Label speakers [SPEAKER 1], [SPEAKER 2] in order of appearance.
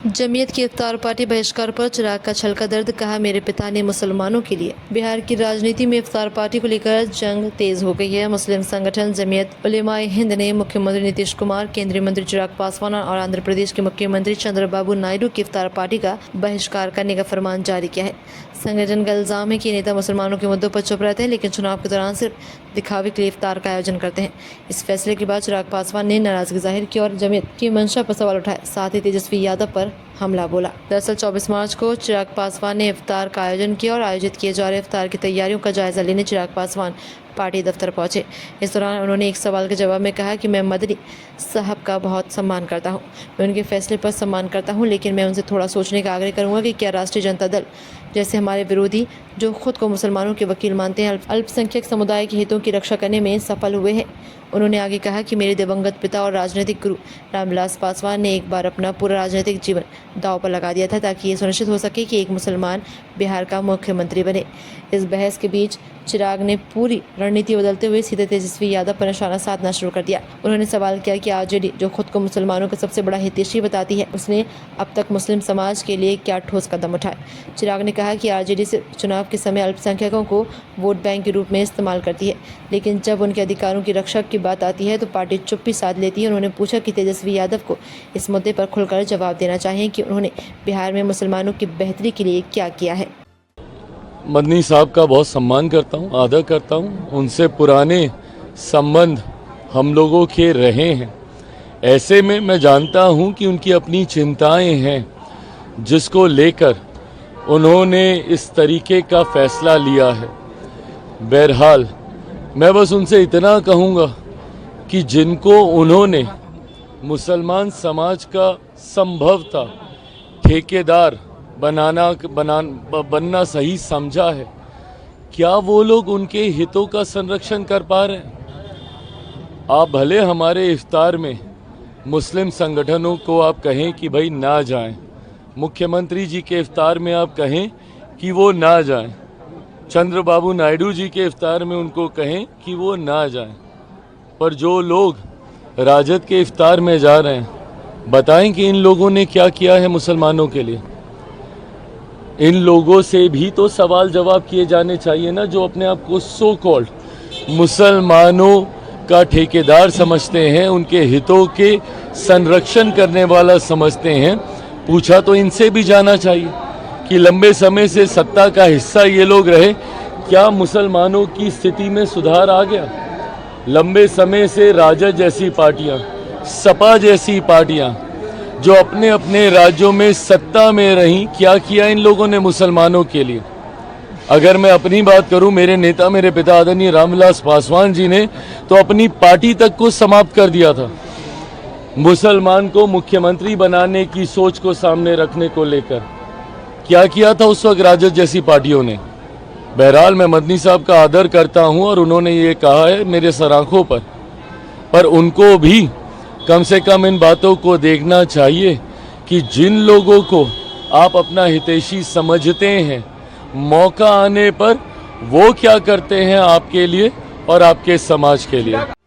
[SPEAKER 1] जमीयत की इफ्तार पार्टी बहिष्कार पर चिराग का छलका दर्द, कहा मेरे पिता ने मुसलमानों के लिए। बिहार की राजनीति में इफ्तार पार्टी को लेकर जंग तेज हो गई है। मुस्लिम संगठन जमीयत उलेमाए हिंद ने मुख्यमंत्री नीतीश कुमार, केंद्रीय मंत्री चिराग पासवान और आंध्र प्रदेश के मुख्यमंत्री चंद्रबाबू नायडू की इफ्तार पार्टी का बहिष्कार करने का फरमान जारी किया है। संगठन का इल्जाम है कि नेता मुसलमानों के मुद्दों पर चुप रहते हैं, लेकिन चुनाव के दौरान सिर्फ दिखावे के लिए इफ्तार का आयोजन करते हैं। इस फैसले के बाद चिराग पासवान ने नाराजगी जाहिर की और जमीयत की मंशा पर सवाल उठाए, साथ ही तेजस्वी यादव पर हमला बोला। दरअसल 24 मार्च को चिराग पासवान ने इफ्तार का आयोजन किया और आयोजित किए जा रहे इफ्तार की तैयारियों का जायजा लेने चिराग पासवान पार्टी दफ्तर पहुंचे। इस दौरान उन्होंने एक सवाल के जवाब में कहा कि मैं मदनी साहब का बहुत सम्मान करता हूं, मैं उनके फैसले पर सम्मान करता हूं, लेकिन मैं उनसे थोड़ा सोचने का आग्रह करूंगा कि क्या राष्ट्रीय जनता दल जैसे हमारे विरोधी, जो खुद को मुसलमानों के वकील मानते हैं, अल्पसंख्यक समुदाय के हितों की रक्षा करने में सफल हुए हैं। उन्होंने आगे कहा कि मेरे दिवंगत पिता और राजनीतिक गुरु रामविलास पासवान ने एक बार अपना पूरा राजनीतिक जीवन दांव पर लगा दिया था ताकि ये सुनिश्चित हो सके कि एक मुसलमान बिहार का मुख्यमंत्री बने। इस बहस के बीच चिराग ने पूरी रणनीति बदलते हुए सीधे तेजस्वी यादव पर निशाना साधना शुरू कर दिया। उन्होंने सवाल किया कि आरजेडी, जो खुद को मुसलमानों का सबसे बड़ा हितैषी बताती है, उसने अब तक मुस्लिम समाज के लिए क्या ठोस कदम उठाए। चिराग ने कहा कि आरजेडी सिर्फ चुनाव के समय अल्पसंख्यकों को वोट बैंक के रूप में इस्तेमाल करती है, लेकिन जब उनके अधिकारों की रक्षा की बात आती है तो पार्टी चुप्पी साध लेती है। उन्होंने पूछा कि तेजस्वी यादव को इस मुद्दे पर खुलकर जवाब देना चाहिए कि उन्होंने बिहार में मुसलमानों की बेहतरी के लिए क्या किया है।
[SPEAKER 2] मदनी साहब का बहुत सम्मान करता हूँ, आदर करता हूँ। उनसे पुराने संबंध हम लोगों के रहे हैं। ऐसे में मैं जानता हूँ कि उनकी अपनी चिंताएं हैं, जिसको लेकर उन्होंने इस तरीके का फैसला लिया है। बहरहाल मैं बस उनसे इतना कहूँगा कि जिनको उन्होंने मुसलमान समाज का संभवतः ठेकेदार बनना सही समझा है, क्या वो लोग उनके हितों का संरक्षण कर पा रहे हैं? आप भले हमारे इफ्तार में मुस्लिम संगठनों को आप कहें कि भाई ना जाएं, मुख्यमंत्री जी के इफ्तार में आप कहें कि वो ना जाएं, चंद्रबाबू नायडू जी के इफ्तार में उनको कहें कि वो ना जाएं, पर जो लोग राजद के इफ्तार में जा रहे हैं, बताएं कि इन लोगों ने क्या किया है मुसलमानों के लिए। इन लोगों से भी तो सवाल जवाब किए जाने चाहिए ना, जो अपने आप को सो कॉल्ड मुसलमानों का ठेकेदार समझते हैं, उनके हितों के संरक्षण करने वाला समझते हैं। पूछा तो इनसे भी जाना चाहिए कि लंबे समय से सत्ता का हिस्सा ये लोग रहे, क्या मुसलमानों की स्थिति में सुधार आ गया? लंबे समय से राजद जैसी पार्टियां, सपा जैसी पार्टियां जो अपने अपने राज्यों में सत्ता में रहीं, क्या किया इन लोगों ने मुसलमानों के लिए? अगर मैं अपनी बात करूं, मेरे नेता, मेरे पिता आदरणीय रामविलास पासवान जी ने तो अपनी पार्टी तक को समाप्त कर दिया था, मुसलमान को मुख्यमंत्री बनाने की सोच को सामने रखने को लेकर। क्या किया था उस वक्त राजद जैसी पार्टियों ने? बहरहाल मैं मदनी साहब का आदर करता हूं और उन्होंने ये कहा है मेरे सराखों पर उनको भी कम से कम इन बातों को देखना चाहिए कि जिन लोगों को आप अपना हितैषी समझते हैं, मौका आने पर वो क्या करते हैं आपके लिए और आपके समाज के लिए।